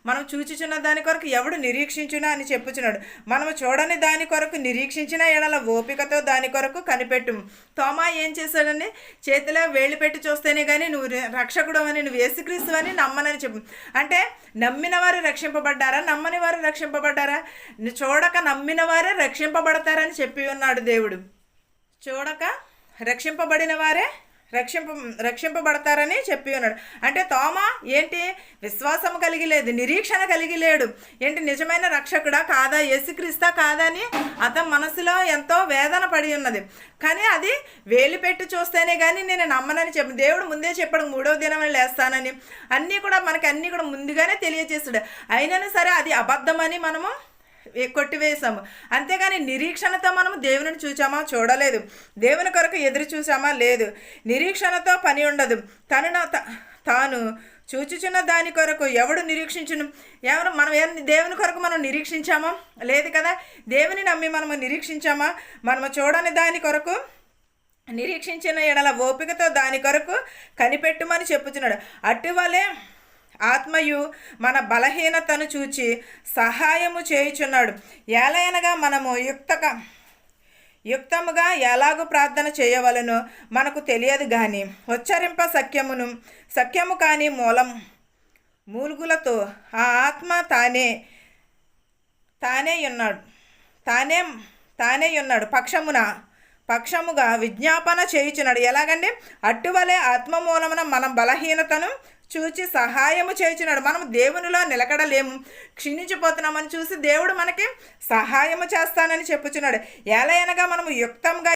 మనం చూచుచున్న దాని కొరకు ఎవడు నిరీక్షించునా అని చెప్పుచున్నాడు. మనము చూడని దాని కొరకు నిరీక్షించిన ఎడల ఓపికతో దాని కొరకు కనిపెట్టు. తోమా ఏం చేశాడని, చేతిలో వేళ్ళు పెట్టి చూస్తేనే కానీ నువ్వు రక్షకుడు అని, నువ్వు యేసుక్రీస్తు అని నమ్మనని చెప్పు. అంటే నమ్మిన వారు రక్షింపబడ్డారా, నమ్మని వారు రక్షింపబడ్డారా? చూడక నమ్మిన వారే రక్షింపబడతారని చెప్పి ఉన్నాడు దేవుడు. చూడక రక్షింపబడిన వారే రక్షింపబడతారని చెప్పి ఉన్నాడు. అంటే తోమా ఏంటి, విశ్వాసం కలిగి లేదు, నిరీక్షణ కలిగి లేడు. ఏంటి, నిజమైన రక్షకుడా కాదా, యేసుక్రీస్తా కాదా అని అతని మనసులో ఎంతో వేదన పడి ఉన్నది. కానీ అది వేలు పెట్టి చూస్తేనే కానీ నేను నమ్మనని చెప్పి దేవుడు ముందే చెప్పాడు, 3వ దినం లేస్తానని. అన్నీ కూడా ముందుగానే తెలియజేస్తాడు. అయినా సరే అది అబద్ధమని మనము కొట్టివేసాము. అంతేగాని నిరీక్షణతో మనము దేవుని చూచామా, చూడలేదు. దేవుని కొరకు ఎదురు చూసామా, లేదు. నిరీక్షణతో పని ఉండదు. తాను చూచుచున్న దాని కొరకు ఎవడు నిరీక్షించును? మనం దేవుని కొరకు మనం నిరీక్షించామా, లేదు కదా. దేవుని నమ్మి మనము నిరీక్షించామా? మనము చూడని దాని కొరకు నిరీక్షించిన ఎడల ఓపికతో దాని కొరకు కనిపెట్టుమని చెప్పుచున్నాడు. అటువలే ఆత్మయు మన బలహీనతను చూచి సహాయము చేయుచున్నాడు. ఏలయనగా మనము యుక్తముగా ఎలాగూ ప్రార్థన చేయవలనో మనకు తెలియదు కానీ ఉచ్చరింప సఖ్యము కాని మూలుగులతో ఆ ఆత్మ తానే ఉన్నాడు పక్షముగా విజ్ఞాపన చేయుచున్నాడు. ఎలాగంటే అట్టువలే ఆత్మ మూలమున మనం బలహీనతను చూచి సహాయము చేయుచున్నాడు. మనం దేవునిలో నిలకడలేము, క్షీణించిపోతున్నామని చూసి దేవుడు మనకి సహాయము చేస్తానని చెప్పుచున్నాడు. ఎలయనగా మనము యుక్తంగా